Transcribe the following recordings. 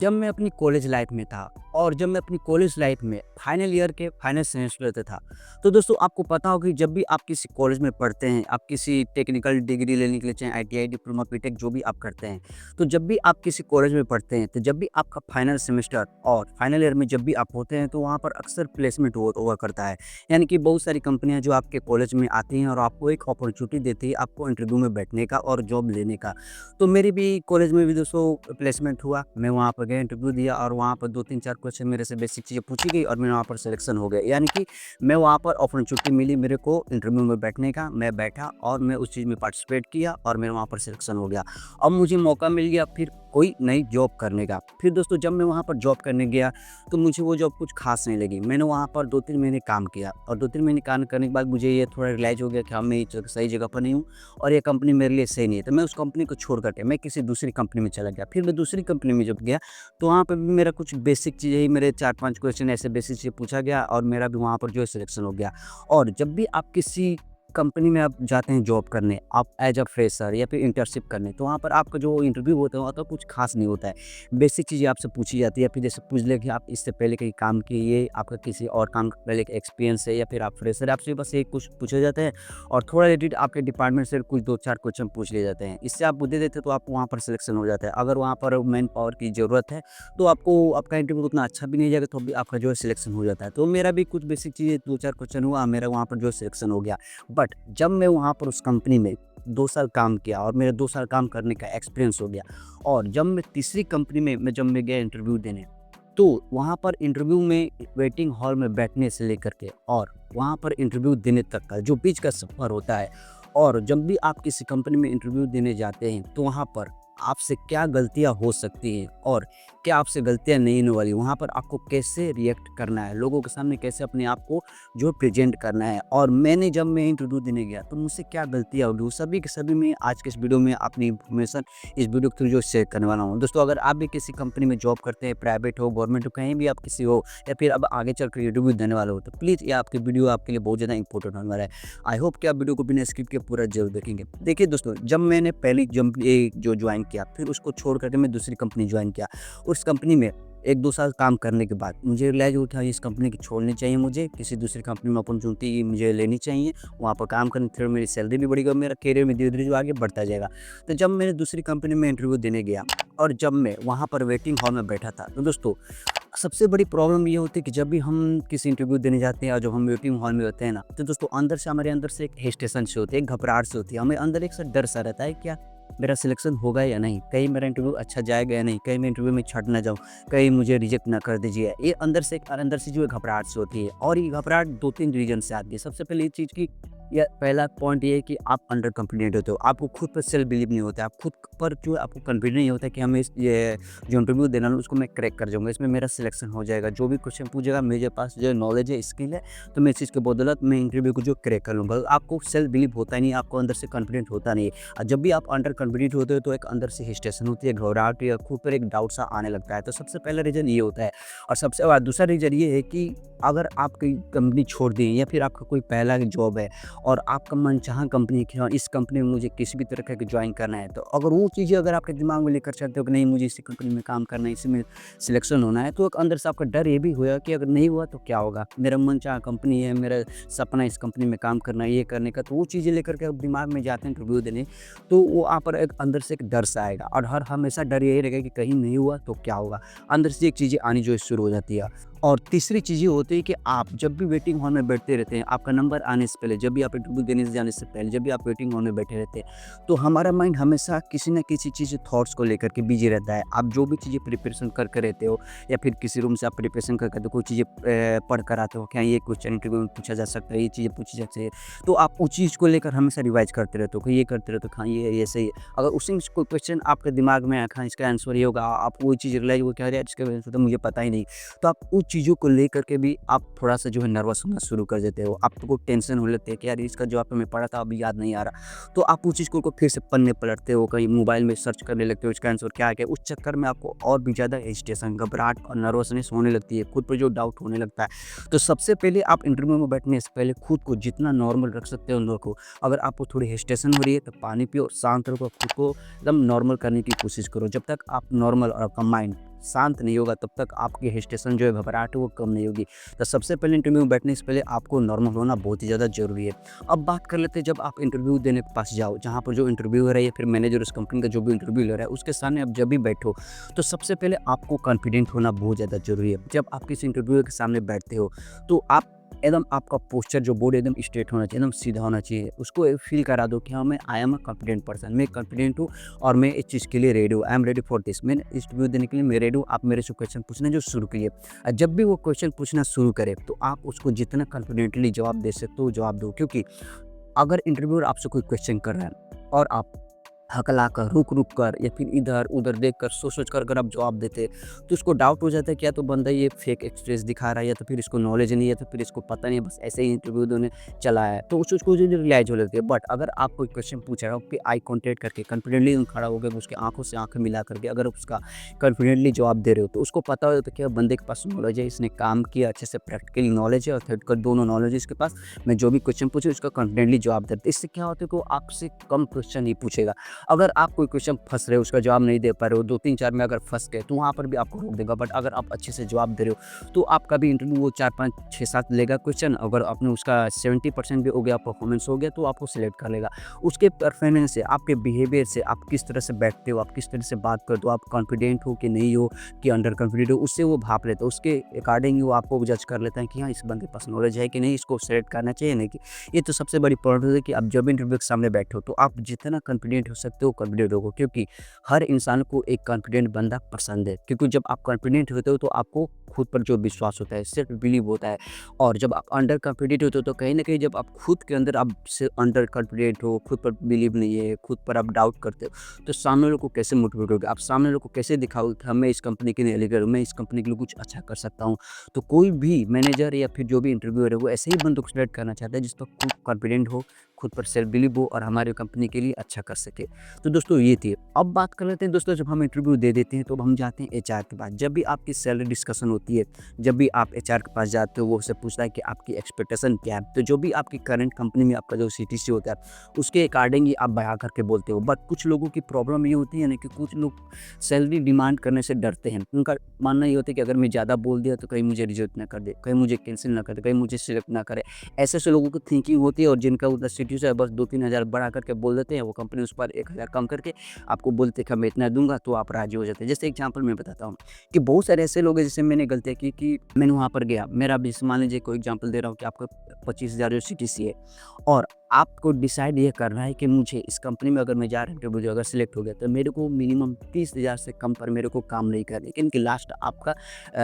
जब मैं अपनी कॉलेज लाइफ में था और जब मैं अपनी कॉलेज लाइफ में फाइनल ईयर के फाइनल सेमेस्टर पे था, तो दोस्तों आपको पता होगा कि जब भी आप किसी कॉलेज में पढ़ते हैं, आप किसी टेक्निकल डिग्री लेने के लिए चाहे आईटीआई, डिप्लोमा, बीटेक जो भी आप करते हैं, तो जब भी आप किसी कॉलेज में पढ़ते हैं, तो जब भी आपका फाइनल सेमेस्टर और फाइनल ईयर में जब भी आप होते हैं, तो वहाँ पर अक्सर प्लेसमेंट हुआ करता है। यानी कि बहुत सारी कंपनियाँ जो आपके कॉलेज में आती हैं और आपको एक अपॉर्चुनिटी देती है आपको इंटरव्यू में बैठने का और जॉब लेने का। तो मेरी भी कॉलेज में भी दोस्तों प्लेसमेंट हुआ। मैं वहाँ पर गया, इंटरव्यू दिया और वहाँ पर 2-3-4 क्वेश्चन मेरे से बेसिक चीज़ें पूछी गई और मैं वहाँ पर सिलेक्शन हो गया। यानी कि मैं वहाँ पर अपॉर्चुनिटी मिली मेरे को इंटरव्यू में बैठने का, मैं बैठा और मैं उस चीज़ में पार्टिसिपेट किया और मेरा वहाँ पर सिलेक्शन हो गया। अब मुझे मौका मिल गया फिर कोई नई जॉब करने का। फिर दोस्तों जब मैं वहाँ पर जॉब करने गया, तो मुझे वो जॉब कुछ ख़ास नहीं लगी। मैंने वहाँ पर 2-3 महीने काम किया और 2-3 महीने काम करने के बाद मुझे ये थोड़ा रियलाइज़ हो गया कि हाँ, मैं सही जगह पर नहीं हूँ और ये कंपनी मेरे लिए सही नहीं है। तो मैं उस कंपनी को छोड़ कर के मैं किसी दूसरी कंपनी में चला गया। फिर मैं दूसरी कंपनी में जब गया, तो वहाँ पे भी मेरा कुछ बेसिक चीज़ें ही, मेरे 4-5 क्वेश्चन ऐसे बेसिक चीज़ें पूछा गया और मेरा भी वहाँ पर जो है सिलेक्शन हो गया। और जब भी आप किसी कंपनी में आप जाते हैं जॉब करने, आप एज़ अ फ्रेशर या फिर इंटर्नशिप करने, तो वहाँ पर आपका जो इंटरव्यू होता है, वहाँ तो कुछ खास नहीं होता है। बेसिक चीज़ें आपसे पूछी जाती है, फिर जैसे पूछ ले कि आप इससे पहले कहीं काम किए, आपका किसी और काम का पहले का एक्सपीरियंस है या फिर आप फ्रेशर हैं, आपसे बस ये कुछ पूछा जाता है और थोड़ा रिलेटेड आपके डिपार्टमेंट से कुछ 2-4 क्वेश्चन पूछ लिए जाते हैं। इससे आप दे देते हैं तो आप वहाँ पर सिलेक्शन हो जाता है। अगर वहाँ पर मैन पावर की ज़रूरत है, तो आपको आपका इंटरव्यू उतना अच्छा भी नहीं जाएगा, तो भी आपका जो है सिलेक्शन हो जाता है। तो मेरा भी कुछ बेसिक चीज़ें 2-4 क्वेश्चन हुआ, मेरा वहाँ पर जो है सिलेक्शन हो गया। बट जब मैं वहाँ पर उस कंपनी में 2 साल काम किया और मेरा 2 साल काम करने का एक्सपीरियंस हो गया और जब मैं तीसरी कंपनी में जब मैं गया इंटरव्यू देने, तो वहाँ पर इंटरव्यू में वेटिंग हॉल में बैठने से लेकर के और वहाँ पर इंटरव्यू देने तक का जो बीच का सफ़र होता है, और जब भी आप किसी कंपनी में इंटरव्यू देने जाते हैं, तो वहाँ पर आपसे क्या गलतियाँ हो सकती हैं और क्या आपसे गलतियाँ नहीं होने वाली, वहाँ पर आपको कैसे रिएक्ट करना है, लोगों के सामने कैसे अपने आप को जो प्रेजेंट करना है, और जब मैं इंटरव्यू देने गया तो मुझसे क्या गलतियाँ होगी, वो सभी के सभी मैं आज के इस वीडियो में अपनी इन्फॉर्मेशन इस वीडियो के थ्रू जो शेयर करने वाला हूँ। दोस्तों अगर आप भी किसी कंपनी में जॉब करते हैं, प्राइवेट हो, गवर्नमेंट हो, कहीं भी आप किसी हो या फिर अब आगे चलकर इंटरव्यू देने वाले हो, तो प्लीज़ ये आपकी वीडियो आपके लिए बहुत ज़्यादा इंपॉर्टेंट होने वाला है। आई होप कि आप वीडियो को बिना स्किप किए पूरा जरूर देखेंगे। देखिए दोस्तों, जब मैंने पहली जब ये जो ज्वाइन किया, फिर उसको छोड़ करके मैं दूसरी कंपनी ज्वाइन किया। उस कंपनी में 1-2 साल काम करने के बाद मुझे रियलाइज़ हुआ था इस कंपनी की छोड़नी चाहिए, मुझे किसी दूसरी कंपनी में अपॉर्चुनिटी मुझे लेनी चाहिए। वहाँ पर काम करने से मेरी सैलरी भी बढ़ेगी और मेरा करियर में धीरे-धीरे जो आगे बढ़ता जाएगा। तो जब मैंने दूसरी कंपनी में इंटरव्यू देने गया और जब मैं वहाँ पर वेटिंग हॉल में बैठा था, तो दोस्तों सबसे बड़ी प्रॉब्लम ये होती है कि जब भी हम किसी इंटरव्यू देने जाते हैं और जब हम वेटिंग हॉल में होते हैं ना, तो दोस्तों हमारे अंदर से एक हेजिटेशन सी होती है, एक घबराहट सी होती है। हमें अंदर एक सा डर सा रहता है, क्या मेरा सिलेक्शन होगा या नहीं? कहीं मेरा इंटरव्यू अच्छा जाएगा या नहीं? कहीं मैं इंटरव्यू में छँट ना जाऊँ, कहीं मुझे रिजेक्ट ना कर दीजिए। ये अंदर से जो है घबराहट सी होती है और ये घबराहट 2-3 रीज़न से आती है। सबसे पहले ये चीज़ की या पहला पॉइंट ये है कि आप अंडर कॉन्फिडेंट होते हो, आपको खुद पर सेल्फ बिलीव नहीं होता है, आप खुद पर जो है आपको कॉन्फिडेंस नहीं होता है कि हमें ये जो इंटरव्यू देना है उसको मैं क्रैक कर जाऊँगा, इसमें मेरा सिलेक्शन हो जाएगा। जो भी क्वेश्चन पूछेगा मेरे पास जो नॉलेज है, स्किल है, तो मैं इस चीज़ की बदौलत मैं इंटरव्यू को जो क्रैक कर लूँगा। आपको सेल्फ बिलीव होता ही नहीं, आपको अंदर से कॉन्फिडेंट होता नहीं है। और जब भी आप अंडर कॉन्फिडेंट होते हो, तो एक अंदर से हेजिटेशन होती है, घबराहट या खुद पर एक डाउट सा आने लगता है। तो सबसे पहला रीज़न ये होता है और सबसे दूसरा रीज़न ये है कि अगर आप कोई कंपनी छोड़ दें या फिर आपका कोई पहला जॉब है और आपका मनचाहा कंपनी है कि हाँ, इस कंपनी में मुझे किसी भी तरह का ज्वाइन करना है, तो अगर वो चीज़ें अगर आपके दिमाग में लेकर चलते हो कि नहीं मुझे इसी कंपनी में काम करना है, इसी में सिलेक्शन होना है, तो एक अंदर से आपका डर ये भी होगा कि अगर नहीं हुआ तो क्या होगा, मेरा मनचाहा कंपनी है, मेरा सपना इस कंपनी में काम करना है, ये करने का, तो वो चीज़ें लेकर के आप दिमाग में जाते हैं इंटरव्यू देने, तो वो आप पर एक अंदर से एक डर सा आएगा और हर हमेशा डर यही रहेगा कि कहीं नहीं हुआ तो क्या होगा, अंदर से एक चीज़ें आनी जो शुरू हो जाती है। और तीसरी चीज़ ये होती है कि आप जब भी वेटिंग हॉल में बैठते रहते हैं, आपका नंबर आने से पहले, जब भी आप इंटरव्यू देने से जाने से पहले, जब भी आप वेटिंग हॉल में बैठे रहते हैं, तो हमारा माइंड हमेशा किसी न किसी चीज़ थॉट्स को लेकर के बिजी रहता है। आप जो भी चीज़ें प्रिपरेशन करके रहते हो या फिर किसी रूम से आप प्रिपरेशन करके तो कोई चीज़ें पढ़ कर आते हो, क्या ये क्वेश्चन इंटरव्यू में पूछा जा सकता है, ये चीज़ें पूछी जा सकती है, तो आप उस चीज़ को लेकर हमेशा रिवाइज करते रहते हो कि ये करते रहते हो, हाँ ये सही है। अगर उसी में कोई क्वेश्चन आपके दिमाग में आया, हाँ इसका आंसर ये होगा, आप वो चीज़ रियलाइज हो, क्या यार इसका आंसर तो मुझे पता ही नहीं, तो आप उस चीज़ों को लेकर के भी आप थोड़ा-सा जो है नर्वस होना शुरू कर देते हो। आपको टेंशन होने लगती है कि यार इसका जवाब तो मैं पढ़ा था, अभी याद नहीं आ रहा। तो आप उस चीज़ को फिर से पन्ने पलटते हो, कहीं मोबाइल में सर्च करने लगते हो इसका आंसर क्या है? उस चक्कर में आपको और भी ज़्यादा हेजिटेशन, घबराहट और नर्वसनेस होने लगती है, खुद पर जो डाउट होने लगता है। तो सबसे पहले आप इंटरव्यू में बैठने से पहले खुद को जितना नॉर्मल रख सकते हो रखो। अगर आपको थोड़ी हेजिटेशन हो रही है तो पानी पियो, शांत रहो, खुद को एकदम नॉर्मल करने की कोशिश करो। जब तक आप नॉर्मल और आपका माइंड शांत नहीं होगा तब तक आपकी हेजिटेशन जो है, घबराहट है, वो कम नहीं होगी। तो सबसे पहले इंटरव्यू में बैठने से पहले आपको नॉर्मल होना बहुत ही ज़्यादा ज़रूरी है। अब बात कर लेते हैं जब आप इंटरव्यू देने के पास जाओ, जहाँ पर जो इंटरव्यूअर है या फिर मैनेजर उस कंपनी का जो भी इंटरव्यू ले रहा है, उसके सामने आप जब भी बैठो, तो सबसे पहले आपको कॉन्फिडेंट होना बहुत ज़्यादा ज़रूरी है। जब आप किसी इंटरव्यूअर के सामने बैठते हो, तो आप एकदम आपका पोस्चर जो बॉडी एकदम स्ट्रेट होना चाहिए, एकदम सीधा होना चाहिए। उसको फील करा दो कि हाँ, मैं I am a confident person, मैं कॉन्फिडेंट हूँ और मैं इस चीज़ के लिए रेडी हूँ, I am ready for this, मैं इंटरव्यू देने के लिए मैं रेडी हूँ। आप मेरे से क्वेश्चन पूछना जो शुरू कीजिए। जब भी वो क्वेश्चन पूछना शुरू करे, तो आप उसको जितना कॉन्फिडेंटली जवाब दे सकते हो जवाब दो। क्योंकि अगर इंटरव्यूअर आपसे कोई क्वेश्चन कर रहा है और आप हकलाकर, रुक-रुक कर या फिर इधर-उधर देखकर, सोच-सोच कर अगर आप जवाब देते, तो उसको डाउट हो जाता है कि या तो बंदा ये फेक एक्सप्रेस दिखा रहा है, या तो फिर इसको नॉलेज नहीं है, या तो फिर इसको पता नहीं है, बस ऐसे ही इंटरव्यू देने चला है। तो उस उसको जो रियलाइज़ हो जाती है। बट अगर आप कोई क्वेश्चन पूछ रहे हो, फिर आई कॉन्टैक्ट करके कॉन्फिडेंटली खड़ा होकर उसकी आँखों से आँखें मिला करके अगर उसका कॉन्फिडेंटली जवाब दे रहे हो, तो उसको पता हो तो क्या बंदे के पास नॉलेज है, इसने काम किया, अच्छे से प्रैक्टिकली नॉलेज है और थ्योरेटिकल दोनों नॉलेज है इसके पास। मैं जो भी क्वेश्चन पूछूँ, उसका कॉन्फिडेंटली जवाब देते। इससे क्या होता है कि वो आपसे कम क्वेश्चन ही पूछेगा। अगर आप कोई क्वेश्चन फँस रहे हो, उसका जवाब नहीं दे पा रहे हो, 2-3-4 में अगर फँस गए, तो वहाँ पर भी आपको रोक देगा। बट अगर आप अच्छे से जवाब दे रहे हो, तो आपका भी इंटरव्यू वो 4-5, 6-7 लेगा क्वेश्चन। अगर आपने उसका 70% भी हो गया, परफॉर्मेंस हो गया, तो आपको सिलेक्ट कर लेगा। उसके परफॉर्मेंस से, आपके बिहेवियर से, आप किस तरह से बैठते हो, आप किस तरह से बात करते हो, आप कॉन्फिडेंट हो कि नहीं हो, कि अंडर कॉन्फिडेंट हो, उससे वो भाप लेता है। उसके अकॉर्डिंग ही वो आपको जज कर लेता है कि हाँ, इस बंदे के पास नॉलेज है कि नहीं, इसको सिलेक्ट करना चाहिए नहीं। कि ये तो सबसे बड़ी प्रॉब्लम है कि आप जब इंटरव्यू के सामने बैठो, तो आप जितना कॉन्फिडेंट हो सकते हो, कॉन्फिडेंट हो। क्योंकि हर इंसान को एक कॉन्फिडेंट बंदा पसंद है। क्योंकि जब आप कॉन्फिडेंट होते हो, तो आपको खुद पर जो विश्वास होता है, सेल्फ बिलीव होता है। और जब आप अंडर कॉन्फिडेंट होते हो, तो कहीं न कहीं जब आप खुद के अंदर आप से अंडर कॉन्फिडेंट हो, खुद पर बिलीव नहीं है, खुद पर आप डाउट करते हो, तो सामने वालों को कैसे मोटिवेट होगे? आप सामने वालों को कैसे दिखाओगे कि हाँ, मैं इस कंपनी के लिए एलिजिबल हूँ, मैं इस कंपनी के लिए कुछ अच्छा कर सकता हूँ। तो कोई भी मैनेजर या फिर जो भी इंटरव्यूअर है, वो ऐसे ही बंदों को सिलेक्ट करना चाहता है जिस पर खुद कॉन्फिडेंट हो, खुद पर सेल्फ बिलीव हो और हमारी कंपनी के लिए अच्छा कर सके। तो दोस्तों ये थी। अब बात कर लेते हैं दोस्तों, जब हम इंटरव्यू दे देते हैं, तो अब हम जाते हैं एचआर के पास। जब भी आपकी सैलरी डिस्कशन होती है, जब भी आप एचआर के पास जाते हो, वो उससे पूछता है कि आपकी एक्सपेक्टेशन क्या है। तो जो भी आपकी करंट कंपनी में आपका जो सीटीसी होता है, उसके अकॉर्डिंग ही आप बढ़ा करके बोलते हो। बट कुछ लोगों की प्रॉब्लम ये होती है ना कि कुछ लोग सैलरी डिमांड करने से डरते हैं। उनका मानना ये होता है कि अगर मैं ज़्यादा बोल दिया, तो कहीं मुझे रिजेक्ट ना कर दे, कहीं मुझे कैंसिल ना कर दे, कहीं मुझे सिलेक्ट ना करे। ऐसे लोगों की थिंकिंग होती है, और जिनका उधर सीटीसी है, बस 2-3 हज़ार बढ़ा करके बोल देते हैं। वो कंपनी उस पर 1 हज़ार कम करके आपको बोलते कि मैं इतना दूँगा, तो आप राज़ी हो जाते हैं। जैसे एग्ज़ाम्पल मैं बताता हूँ कि बहुत सारे ऐसे लोग हैं, जैसे मैंने गलतियाँ की कि मैंने वहाँ पर गया, मेरा अभी मान लीजिए कोई एग्ज़ाम्पल दे रहा हूँ कि आपका 25,000 जो सीटीसी है, और आपको डिसाइड ये करना है कि मुझे इस कंपनी में अगर मैं जा रहा हूँ, इंटरव्यू अगर सिलेक्ट हो गया, तो मेरे को मिनिमम 30,000 से कम पर मेरे को काम नहीं करना है। यानी कि लास्ट आपका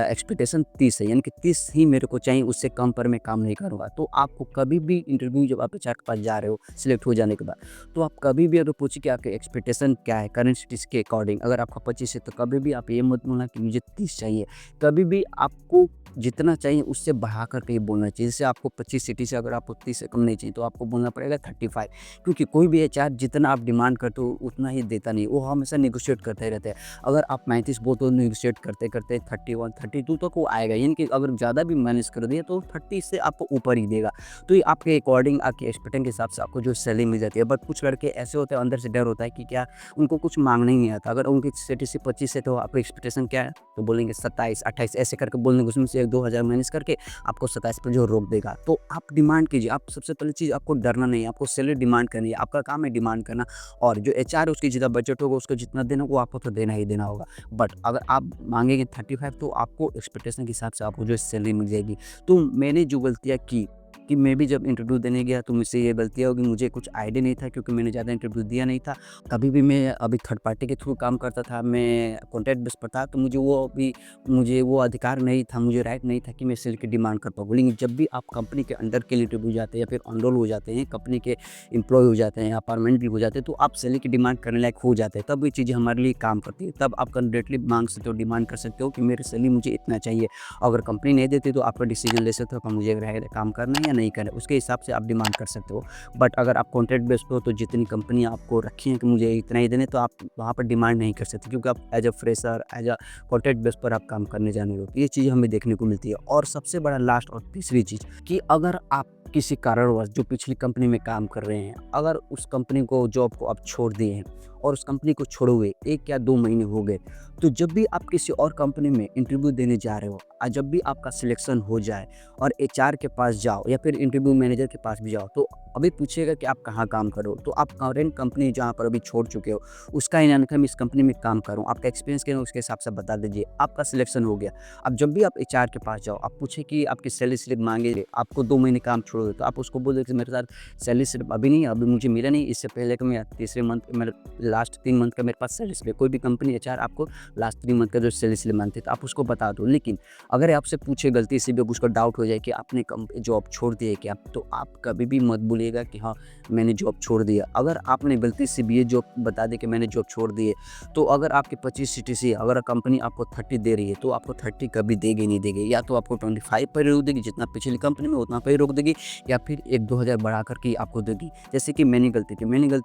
एक्सपेक्टेशन 30 है, यानी कि 30 ही मेरे को चाहिए, उससे कम पर मैं काम नहीं करूँगा। तो आपको कभी भी इंटरव्यू जब आप एचआर के पास जा रहे हो सिलेक्ट हो जाने के बाद, तो आप कभी भी अगर पूछे कि आपके एक्सपेक्टेशन क्या है करंट सिटीज़ के अकॉर्डिंग, अगर आपका 25 है, तो कभी भी आप ये मत बोलना कि मुझे 30 चाहिए। कभी भी आपको जितना चाहिए उससे बढ़ा कर के ही बोलना चाहिए। जैसे आपको 25 सिटी से अगर आपको 30 से कम नहीं चाहिए, तो आपको बोलना पड़ेगा 35। क्योंकि कोई भी एचआर जितना आप डिमांड करते हो उतना ही देता नहीं, वो हमेशा नेगोशिएट करते रहते हैं। अगर आप 35 बोलते हो, नेगोशिएट करते-करते 31, 32 तक वो आएगा। यानी कि अगर ज़्यादा भी मैनेज कर दिया, तो 30 से आपको ऊपर ही देगा। तो ये आपके अकॉर्डिंग, आपके एक्सपेक्टेशन के हिसाब से आपको जो सैलरी मिल जाती है। बट कुछ लड़के ऐसे होते हैं, अंदर से डर होता है कि क्या उनको कुछ माँगना ही नहीं आता। अगर उनकी सीटीसी 25 है, तो आपका एक्सपेक्टेशन क्या है? तो बोलेंगे 27, 28 ऐसे करके बोलेंगे, उसमें से 1-2 हज़ार माइनस करके आपको 27 पे जो रोक देगा। तो आप डिमांड कीजिए। आप सबसे पहली चीज़, आपको डरना नहीं है, आपको सैलरी डिमांड करनी है। आपका काम है डिमांड करना, और जो एचआर है उसकी जितना बजट होगा, उसको जितना देना, वो आपको तो देना ही देना होगा। बट अगर आप माँगेंगे 35, तो आपको एक्सपेक्टेशन के हिसाब से आपको जो सैलरी मिल जाएगी। तो मैंने जो गलतियाँ की कि मैं भी जब इंटरव्यू देने गया, तो मुझसे ये गलतियाँ होगी, मुझे कुछ आइडिया नहीं था, क्योंकि मैंने ज़्यादा इंटरव्यू दिया नहीं था। कभी भी मैं अभी थर्ड पार्टी के थ्रू काम करता था, मैं कॉन्ट्रैक्ट बेस पर था, तो मुझे वो अधिकार नहीं था, मुझे राइट नहीं था कि मैं सैलरी की डिमांड कर पाऊँ। लेकिन जब भी आप कंपनी के अंडर के लिए इंटरव्यू जाते हैं, या फिर एनरोल हो जाते हैं, कंपनी के एम्प्लॉय हो जाते हैं या परमानेंट भी हो जाते हैं, तो आप सैलरी की डिमांड करने लायक हो जाते हैं। तब ये चीज़ें हमारे लिए काम करती है। तब आप कॉन्फिडेंटली माँग सकते हो, डिमांड कर सकते हो कि मेरी सैलरी मुझे इतना चाहिए। अगर कंपनी नहीं देती, तो आपका डिसीजन ले सकते हो कि मुझे रहेगा काम करना है या नहीं करना है, उसके हिसाब से आप डिमांड कर सकते हो। बट अगर आप कॉन्ट्रैक्ट बेस पे हो, तो जितनी कंपनियाँ आपको रखी हैं कि मुझे इतना ही देने, तो आप वहाँ पर डिमांड नहीं कर सकते, क्योंकि आप as a fresher, as a contract base पर आप काम करने जाने वाले हो। तो ये चीज़ हमें देखने को मिलती है। और सबसे बड़ा लास्ट और तीसरी चीज़, कि अगर आप किसी कारणवश जो पिछली कंपनी में काम कर रहे हैं, अगर उस कंपनी को, जॉब को आप छोड़ दिए हैं, और उस कंपनी को छोड़े हुए 1 या 2 महीने हो गए, तो जब भी आप किसी और कंपनी में इंटरव्यू देने जा रहे हो जब भी आपका सिलेक्शन हो जाए और एचआर के पास जाओ या फिर इंटरव्यू मैनेजर के पास भी जाओ, तो अभी पूछेगा कि आप कहाँ काम करो, तो आप करंट कंपनी जहाँ पर अभी छोड़ चुके हो उसका ही नाम इस कंपनी में काम करूँ, आपका एक्सपीरियंस क्या है उसके हिसाब से बता दीजिए, आपका सिलेक्शन हो गया। अब जब भी आप एचआर के पास जाओ, आप पूछे कि आपकी सैलरी स्लिप मांगे, आपको 2 महीने काम छोड़ो, तो आप उसको बोल दो कि मेरे साथ सैलरी स्लिप अभी नहीं है, अभी मुझे मिला नहीं, इससे पहले का मैं तीसरे मंथ मेरे लास्ट 3 मंथ का मेरे पास सैलरी स्लिप है। कोई भी कंपनी एचआर आपको लास्ट 3 मंथ का जो सैलरी स्लिप मांगते तो आप उसको बता दो। लेकिन अगर आपसे पूछे गलती से भी उसको डाउट हो जाए कि आपने जॉब छोड़ दी है क्या, तो आप कभी भी मत बोलिएगा कि हाँ मैंने जॉब छोड़ दिया। अगर आपने गलती से भी ये जॉब बता दी कि मैंने जॉब छोड़ दी है, तो अगर आपकी 25 सीटीसी अगर कंपनी आपको 30 दे रही है, तो आपको 30 कभी देगी नहीं देगी, या तो आपको 25 पर रोक देगी, जितना पिछली कंपनी में उतना पर ही रोक देगी, या फिर 1-2 हज़ार बढ़ा करके आपको देगी। जैसे कि मैंने गलती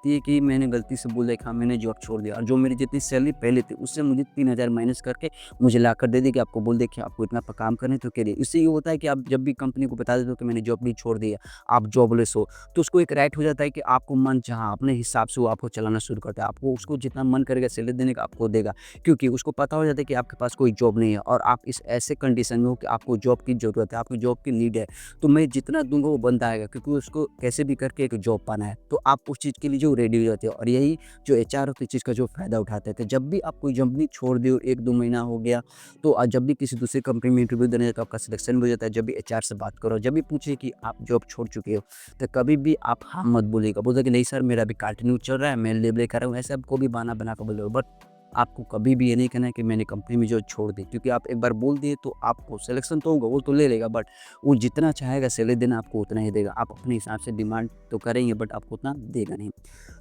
है कि मैंने गलती से बोला कि हाँ मैंने जॉब छोड़ दिया, और जो मेरी जितनी सैलरी पहले थी उससे मुझे 3000 माइनस करके मुझे ला कर दे दी कि आपको बोल दे कि आपको इतना काम करने तो करिए। इससे ये होता है कि आप जब भी कंपनी को बता देते हो कि मैंने जॉब भी छोड़ दिया, आप जॉबलेस हो, तो उसको एक राइट हो जाता है कि आपको मन चाहा अपने हिसाब से वो आपको चलाना शुरू करता है। आपको उसको जितना मन करेगा सैलरी देने का आपको देगा, क्योंकि उसको पता हो जाता है कि आपके पास कोई जॉब नहीं है और आप इस ऐसे कंडीशन में हो कि आपको जॉब की ज़रूरत है, आपकी जॉब की नीड है, तो मैं जितना दूँगा वो बंदा आएगा, क्योंकि उसको कैसे भी करके एक जॉब पाना है। तो आप उस चीज़ के लिए जो रेडी हो जाते हो, और यही जो एचआर होती है चीज़ का जो फ़ायदा उठाते थे। जब भी आप कोई कंपनी छोड़ दी और 1-2 महीना हो गया, तो जब भी किसी दूसरी कंपनी में इंटरव्यू देने जाते हो, आपका सिलेक्शन भी हो जाता है, जब भी एचआर से बात करो, जब भी पूछे कि आप जॉब छोड़ चुके हो, तो कभी भी आप हाँ मत बोलिएगा। बोलिए कि नहीं सर मेरा अभी कंटिन्यू चल रहा है, मैं लीव लेकर आया हूँ, ऐसे आपको भी बहाना बना कर बोलो। बट आपको कभी भी ये नहीं कहना है कि मैंने कंपनी में जॉब छोड़ दी, क्योंकि आप एक बार बोल दिए तो आपको सिलेक्शन तो होगा, वो तो ले लेगा, बट वो जितना चाहेगा सैलरी देना आपको उतना ही देगा। आप अपने हिसाब से डिमांड तो करेंगे बट आपको उतना देगा नहीं।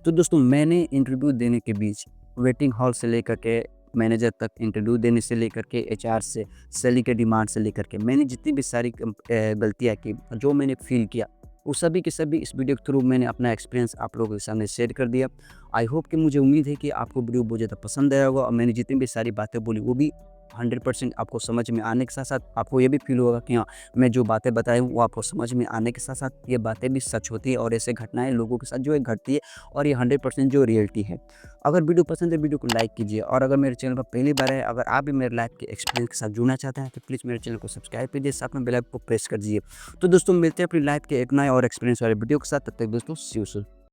तो दोस्तों मैंने इंटरव्यू देने के बीच वेटिंग हॉल से लेकर के मैनेजर तक, इंटरव्यू देने से लेकर के एचआर से, सैलरी के डिमांड से लेकर के, मैंने जितनी भी सारी गलतियाँ की, जो मैंने फ़ील किया, वो सभी के सभी इस वीडियो के थ्रू मैंने अपना एक्सपीरियंस आप लोगों के सामने शेयर कर दिया। आई होप कि मुझे उम्मीद है कि आपको वीडियो बहुत ज़्यादा पसंद आया होगा, और मैंने जितनी भी सारी बातें बोली वो भी 100% आपको समझ में आने के साथ-साथ आपको ये भी फ़ील होगा कि हाँ, मैं जो बातें बताई हूँ वो आपको समझ में आने के साथ-साथ ये बातें भी सच होती है, और ऐसे घटनाएँ लोगों के साथ जो है घटती है, और ये 100% जो रियलिटी है। अगर वीडियो पसंद है वीडियो को लाइक कीजिए, और अगर मेरे चैनल पर पहली बार है, अगर आप भी मेरे लाइफ के एक्सपीरियंस के साथ जुड़ना चाहते हैं, तो प्लीज़ मेरे चैनल को सब्सक्राइब कीजिए, साथ में बेल आइकन को प्रेस कर दीजिए। तो दोस्तों मिलते हैं अपनी लाइफ के एक नए और एक्सपीरियंस वाले वीडियो के साथ, तब तक दोस्तों सी यू सून।